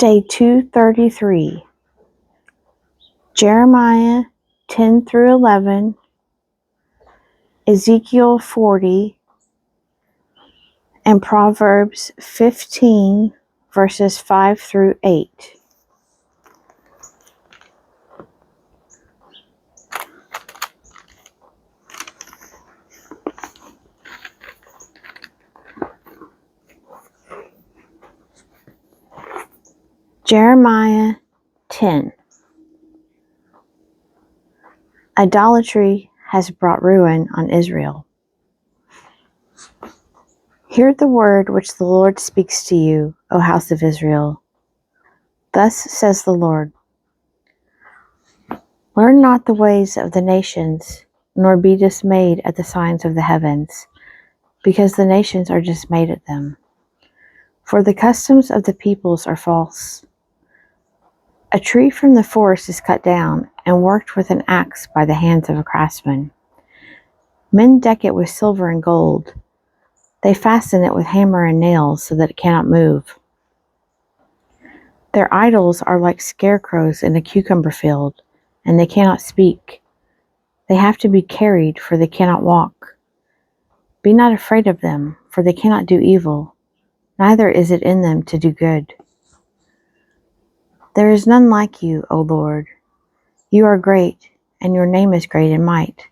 Day 233, Jeremiah 10 through 11, Ezekiel 40, and Proverbs 15, verses 5 through 8. Jeremiah 10. Idolatry has brought ruin on Israel. Hear the word which the Lord speaks to you, O house of Israel. Thus says the Lord, learn not the ways of the nations, nor be dismayed at the signs of the heavens, because the nations are dismayed at them. For the customs of the peoples are false. A tree from the forest is cut down and worked with an axe by the hands of a craftsman. Men deck it with silver and gold. They fasten it with hammer and nails so that it cannot move. Their idols are like scarecrows in a cucumber field, and they cannot speak. They have to be carried, for they cannot walk. Be not afraid of them, for they cannot do evil, neither is it in them to do good. There is none like you, O Lord. You are great, and your name is great in might.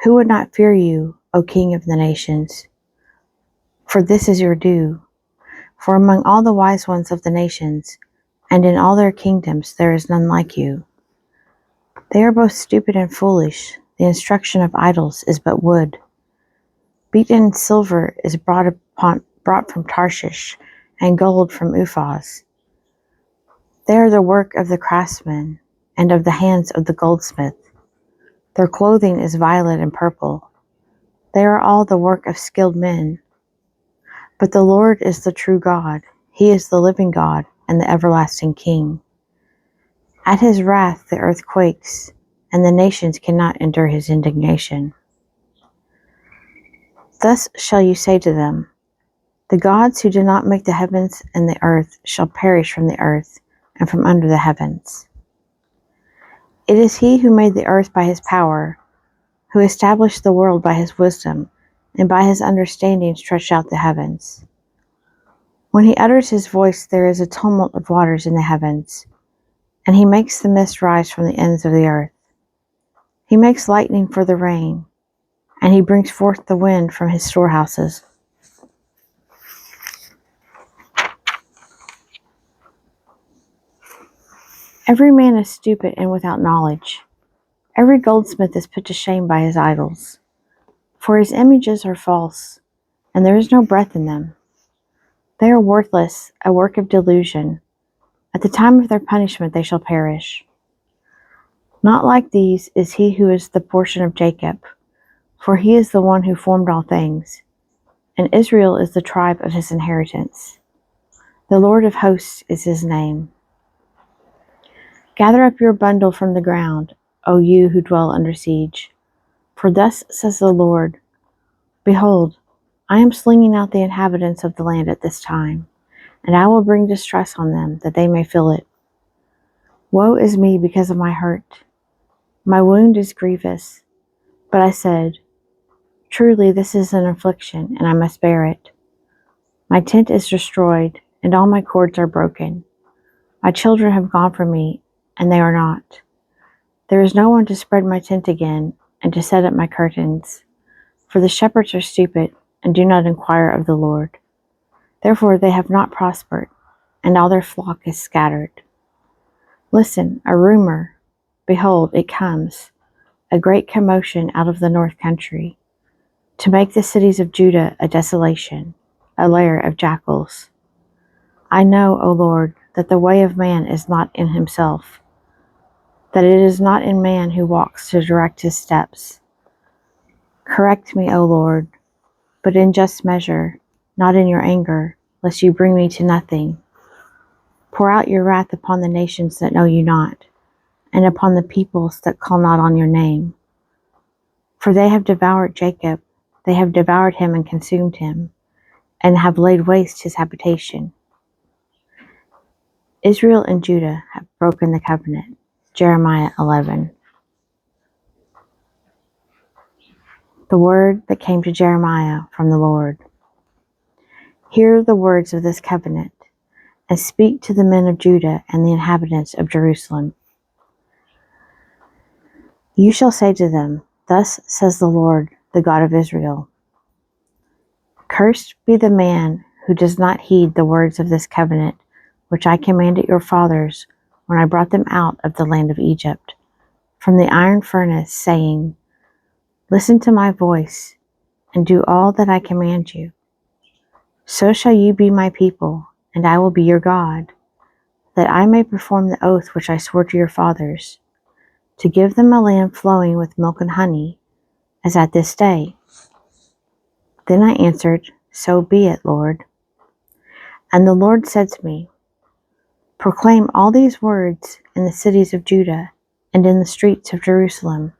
Who would not fear you, O King of the nations? For this is your due. For among all the wise ones of the nations, and in all their kingdoms, there is none like you. They are both stupid and foolish. The instruction of idols is but wood. Beaten silver is brought from Tarshish, and gold from Uphaz. They are the work of the craftsman, and of the hands of the goldsmith. Their clothing is violet and purple. They are all the work of skilled men. But the Lord is the true God. He is the living God and the everlasting King. At his wrath the earth quakes, and the nations cannot endure his indignation. Thus shall you say to them, the gods who did not make the heavens and the earth shall perish from the earth and from under the heavens. It is he who made the earth by his power, who established the world by his wisdom, and by his understanding stretched out the heavens. When he utters his voice, there is a tumult of waters in the heavens, and he makes the mist rise from the ends of the earth. He makes lightning for the rain, and he brings forth the wind from his storehouses. Every man is stupid and without knowledge. Every goldsmith is put to shame by his idols. For his images are false, and there is no breath in them. They are worthless, a work of delusion. At the time of their punishment they shall perish. Not like these is he who is the portion of Jacob, for he is the one who formed all things, and Israel is the tribe of his inheritance. The Lord of hosts is his name. Gather up your bundle from the ground, O you who dwell under siege. For thus says the Lord, behold, I am slinging out the inhabitants of the land at this time, and I will bring distress on them, that they may feel it. Woe is me because of my hurt. My wound is grievous. But I said, truly this is an affliction, and I must bear it. My tent is destroyed, and all my cords are broken. My children have gone from me, and they are not. There is no one to spread my tent again, and to set up my curtains. For the shepherds are stupid, and do not inquire of the Lord. Therefore they have not prospered, and all their flock is scattered. Listen, a rumor, behold, it comes, a great commotion out of the north country, to make the cities of Judah a desolation, a lair of jackals. I know, O Lord, that the way of man is not in himself, that it is not in man who walks to direct his steps. Correct me, O Lord, but in just measure, not in your anger, lest you bring me to nothing. Pour out your wrath upon the nations that know you not, and upon the peoples that call not on your name. For they have devoured Jacob, they have devoured him and consumed him, and have laid waste his habitation. Israel and Judah have broken the covenant. Jeremiah 11. The word that came to Jeremiah from the Lord. Hear the words of this covenant, and speak to the men of Judah and the inhabitants of Jerusalem. You shall say to them, Thus says the Lord, the God of Israel. Cursed be the man who does not heed the words of this covenant, which I commanded your fathers when I brought them out of the land of Egypt, from the iron furnace, saying, Listen to my voice, and do all that I command you. So shall you be my people, and I will be your God, that I may perform the oath which I swore to your fathers, to give them a land flowing with milk and honey, as at this day. Then I answered, So be it, Lord. And the Lord said to me, Proclaim all these words in the cities of Judah and in the streets of Jerusalem.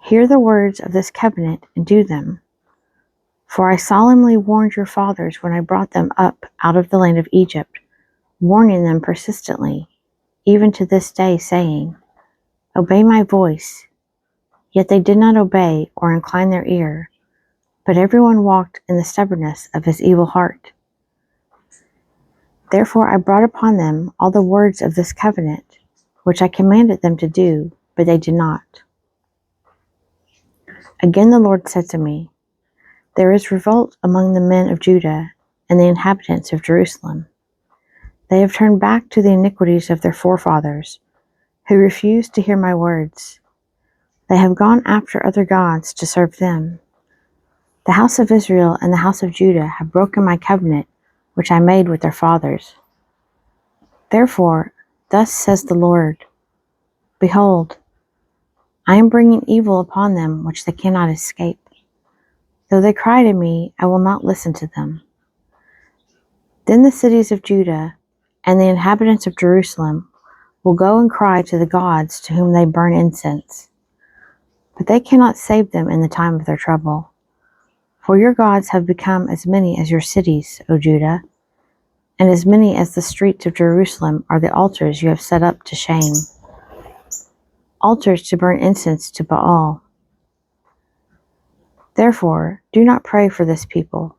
Hear the words of this covenant and do them. For I solemnly warned your fathers when I brought them up out of the land of Egypt, warning them persistently, even to this day, saying, Obey my voice. Yet they did not obey or incline their ear, but everyone walked in the stubbornness of his evil heart. Therefore I brought upon them all the words of this covenant, which I commanded them to do, but they did not. Again the Lord said to me, There is revolt among the men of Judah and the inhabitants of Jerusalem. They have turned back to the iniquities of their forefathers, who refused to hear my words. They have gone after other gods to serve them. The house of Israel and the house of Judah have broken my covenant, which I made with their fathers. Therefore, thus says the Lord, Behold, I am bringing evil upon them which they cannot escape. Though they cry to me, I will not listen to them. Then the cities of Judah and the inhabitants of Jerusalem will go and cry to the gods to whom they burn incense. But they cannot save them in the time of their trouble. For your gods have become as many as your cities, O Judah, and as many as the streets of Jerusalem are the altars you have set up to shame, altars to burn incense to Baal. Therefore, do not pray for this people,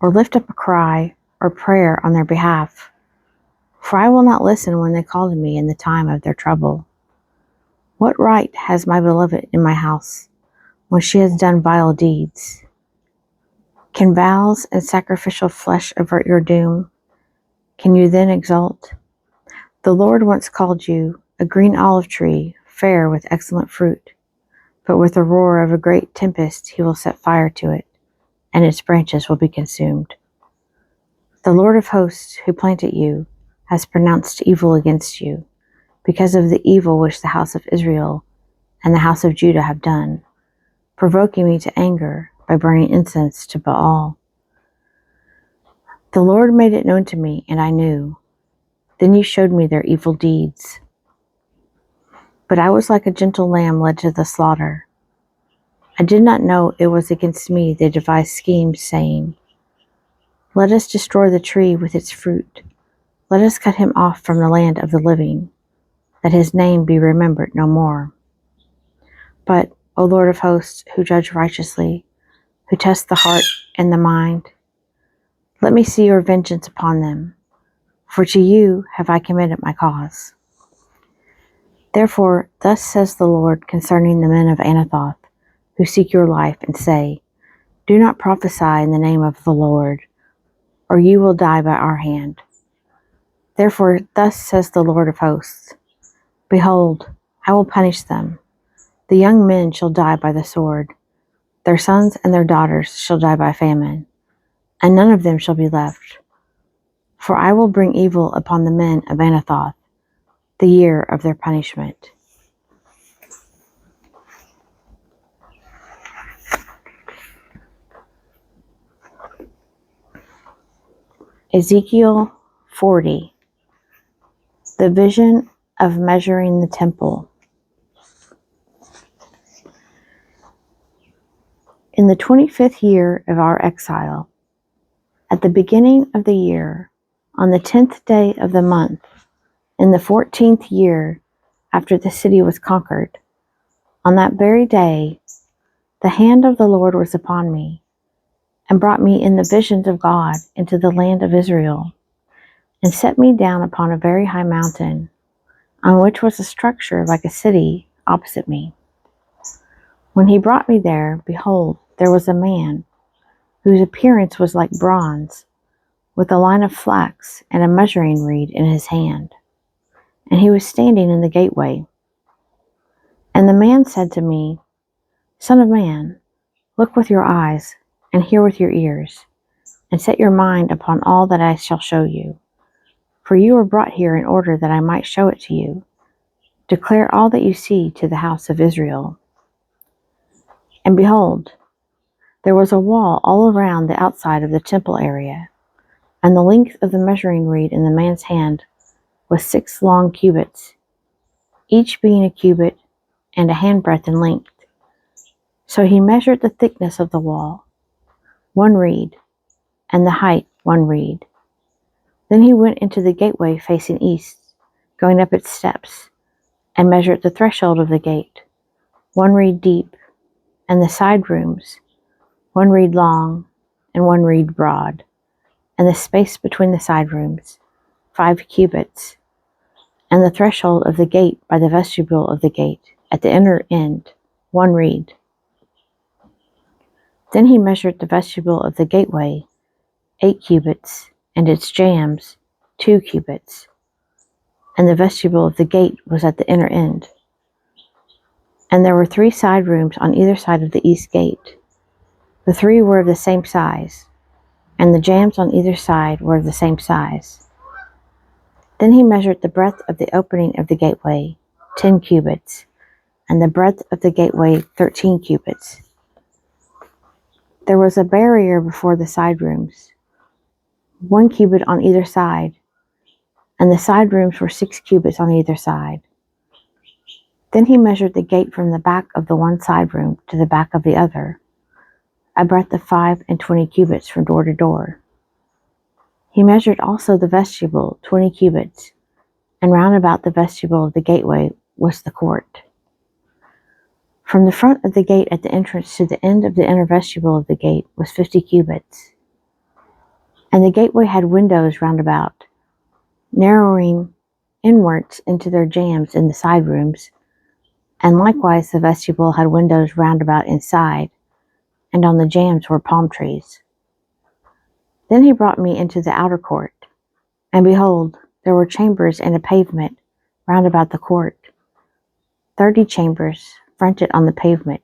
or lift up a cry or prayer on their behalf, for I will not listen when they call to me in the time of their trouble. What right has my beloved in my house, when she has done vile deeds? Can vows and sacrificial flesh avert your doom? Can you then exult? The Lord once called you a green olive tree, fair with excellent fruit, but with the roar of a great tempest he will set fire to it, and its branches will be consumed. The Lord of hosts, who planted you, has pronounced evil against you, because of the evil which the house of Israel and the house of Judah have done, provoking me to anger by burning incense to Baal. The Lord made it known to me, and I knew. Then you showed me their evil deeds. But I was like a gentle lamb led to the slaughter. I did not know it was against me they devised schemes, saying, Let us destroy the tree with its fruit. Let us cut him off from the land of the living, that his name be remembered no more. But, O Lord of hosts, who judge righteously, who test the heart and the mind, let me see your vengeance upon them, for to you have I committed my cause. Therefore, thus says the Lord concerning the men of Anathoth, who seek your life and say, Do not prophesy in the name of the Lord, or you will die by our hand. Therefore, thus says the Lord of hosts, Behold, I will punish them. The young men shall die by the sword. Their sons and their daughters shall die by famine, and none of them shall be left. For I will bring evil upon the men of Anathoth, the year of their punishment. Ezekiel 40. The vision of measuring the temple. In the 25th year of our exile, at the beginning of the year, On the 10th day of the month, in the 14th year after the city was conquered, on that very day, the hand of the Lord was upon me, and brought me in the visions of God into the land of Israel, and set me down upon a very high mountain, on which was a structure like a city opposite me. When he brought me there, behold, there was a man, whose appearance was like bronze, with a line of flax and a measuring reed in his hand. And he was standing in the gateway. And the man said to me, Son of man, look with your eyes, and hear with your ears, and set your mind upon all that I shall show you. For you were brought here in order that I might show it to you. Declare all that you see to the house of Israel. And behold, there was a wall all around the outside of the temple area, and the length of the measuring reed in the man's hand was 6 long cubits, each being a cubit and a handbreadth in length. So he measured the thickness of the wall, 1 reed, and the height 1 reed. Then he went into the gateway facing east, going up its steps, and measured the threshold of the gate, 1 reed deep, and the side rooms, 1 reed long and 1 reed broad, and the space between the side rooms, 5 cubits, and the threshold of the gate by the vestibule of the gate, at the inner end, 1 reed. Then he measured the vestibule of the gateway, 8 cubits, and its jambs, 2 cubits. And the vestibule of the gate was at the inner end. And there were 3 side rooms on either side of the east gate. The 3 were of the same size, and the jambs on either side were of the same size. Then he measured the breadth of the opening of the gateway, 10 cubits, and the breadth of the gateway 13 cubits. There was a barrier before the side rooms, 1 cubit on either side, and the side rooms were 6 cubits on either side. Then he measured the gate from the back of the one side room to the back of the other, a breadth of 25 cubits from door to door. He measured also the vestibule, 20 cubits, and round about the vestibule of the gateway was the court. From the front of the gate at the entrance to the end of the inner vestibule of the gate was 50 cubits. And the gateway had windows round about, narrowing inwards into their jambs in the side rooms, and likewise the vestibule had windows round about inside, and on the jambs were palm trees. Then he brought me into the outer court, and behold, there were chambers and a pavement round about the court, 30 chambers fronted on the pavement,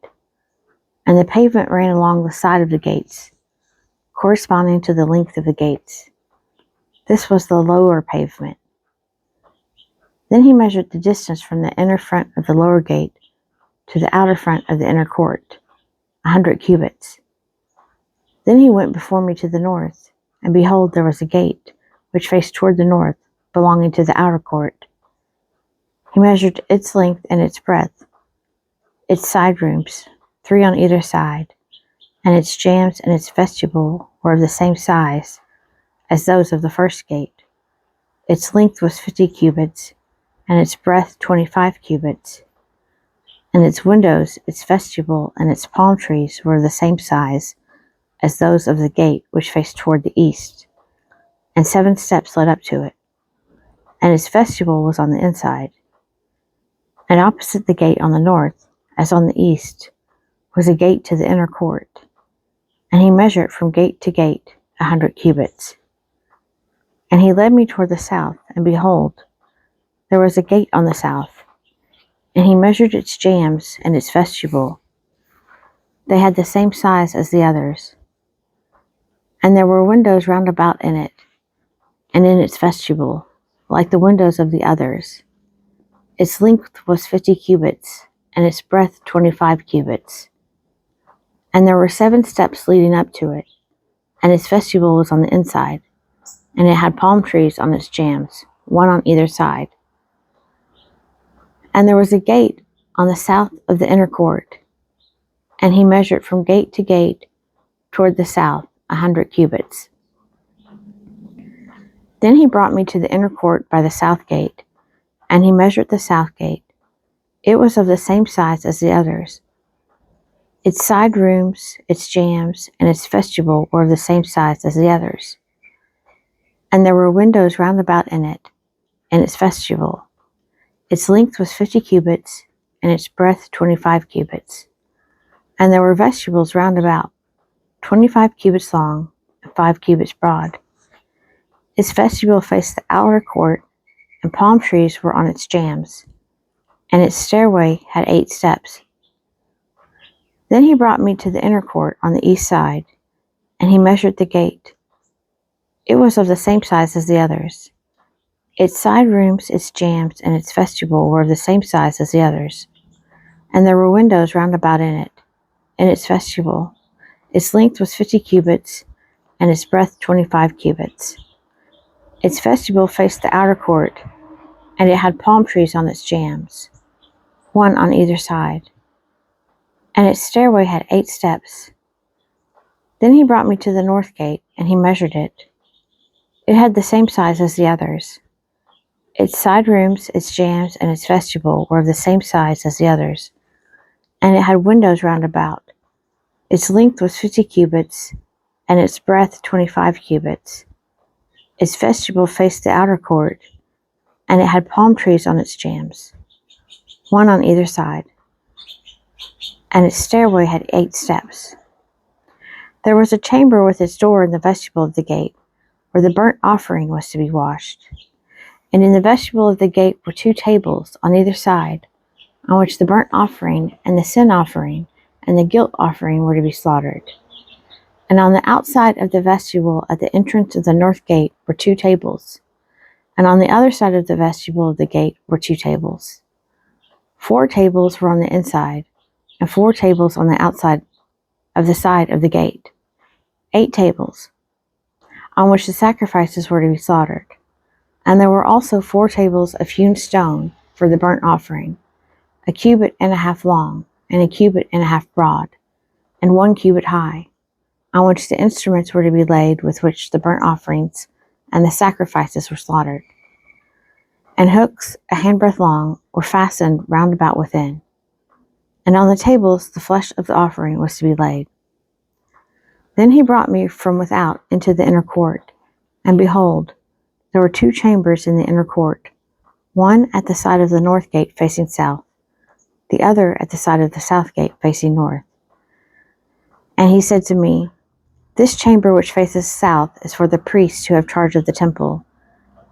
and the pavement ran along the side of the gates, corresponding to the length of the gates. This was the lower pavement. Then he measured the distance from the inner front of the lower gate to the outer front of the inner court, 100 cubits. Then he went before me to the north, and behold, there was a gate, which faced toward the north, belonging to the outer court. He measured its length and its breadth, its side rooms, 3 on either side, and its jambs and its vestibule were of the same size as those of the first gate. Its length was 50 cubits, and its breadth 25 cubits. And its windows, its vestibule, and its palm trees were of the same size as those of the gate which faced toward the east, and 7 steps led up to it. And its vestibule was on the inside. And opposite the gate on the north, as on the east, was a gate to the inner court. And he measured from gate to gate 100 cubits. And he led me toward the south, and behold, there was a gate on the south, and he measured its jambs and its vestibule. They had the same size as the others. And there were windows round about in it, and in its vestibule, like the windows of the others. Its length was 50 cubits, and its breadth 25 cubits. And there were 7 steps leading up to it, and its vestibule was on the inside, and it had palm trees on its jambs, 1 on either side. And there was a gate on the south of the inner court, and he measured from gate to gate toward the south 100 cubits. Then he brought me to the inner court by the south gate, and he measured the south gate. It was of the same size as the others. Its side rooms, its jambs, and its vestibule were of the same size as the others. And there were windows round about in it, and its vestibule. Its length was 50 cubits, and its breadth 25 cubits. And there were vestibules round about, 25 cubits long, and 5 cubits broad. Its vestibule faced the outer court, and palm trees were on its jambs, and its stairway had 8 steps. Then he brought me to the inner court on the east side, and he measured the gate. It was of the same size as the others. Its side rooms, its jambs, and its vestibule were of the same size as the others. And there were windows round about in it, in its vestibule. Its length was 50 cubits, and its breadth 25 cubits. Its vestibule faced the outer court, and it had palm trees on its jambs, one on either side. And its stairway had 8 steps. Then he brought me to the north gate, and he measured it. It had the same size as the others. Its side rooms, its jambs, and its vestibule were of the same size as the others, and it had windows round about. Its length was 50 cubits, and its breadth 25 cubits. Its vestibule faced the outer court, and it had palm trees on its jambs, one on either side, and its stairway had 8 steps. There was a chamber with its door in the vestibule of the gate, where the burnt offering was to be washed. And in the vestibule of the gate were 2 tables on either side, on which the burnt offering and the sin offering and the guilt offering were to be slaughtered. And on the outside of the vestibule at the entrance of the north gate were 2 tables, and on the other side of the vestibule of the gate were 2 tables. 4 tables were on the inside, and 4 tables on the outside of the side of the gate. 8 tables, on which the sacrifices were to be slaughtered. And there were also 4 tables of hewn stone for the burnt offering, 1.5 cubits long, and 1.5 cubits broad, and 1 cubit high, on which the instruments were to be laid with which the burnt offerings and the sacrifices were slaughtered. And hooks, a handbreadth long, were fastened round about within. And on the tables the flesh of the offering was to be laid. Then he brought me from without into the inner court, and behold, there were 2 chambers in the inner court, one at the side of the north gate facing south, the other at the side of the south gate facing north. And he said to me, This chamber which faces south is for the priests who have charge of the temple,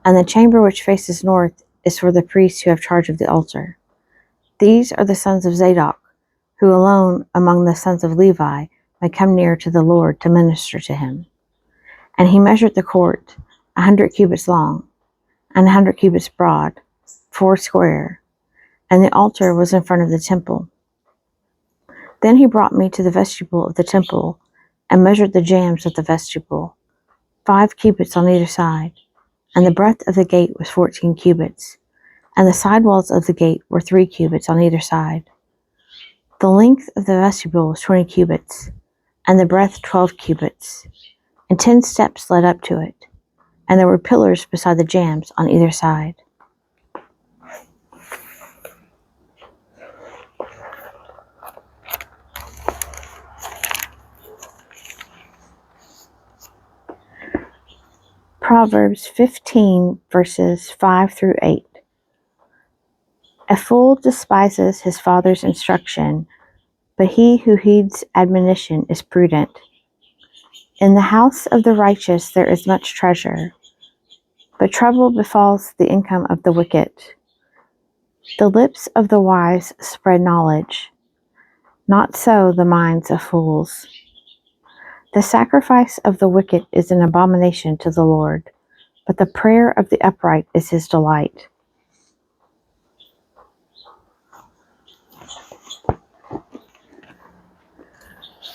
and the chamber which faces north is for the priests who have charge of the altar. These are the sons of Zadok, who alone among the sons of Levi may come near to the Lord to minister to him. And he measured the court, 100 cubits long, and 100 cubits broad, 4 square, and the altar was in front of the temple. Then he brought me to the vestibule of the temple, and measured the jambs of the vestibule, 5 cubits on either side, and the breadth of the gate was 14 cubits, and the side walls of the gate were 3 cubits on either side. The length of the vestibule was 20 cubits, and the breadth 12 cubits, and 10 steps led up to it, and there were pillars beside the jambs on either side. Proverbs 15, verses 5 through 8. A fool despises his father's instruction, but he who heeds admonition is prudent. In the house of the righteous there is much treasure, but trouble befalls the income of the wicked. The lips of the wise spread knowledge, not so the minds of fools. The sacrifice of the wicked is an abomination to the Lord, but the prayer of the upright is his delight.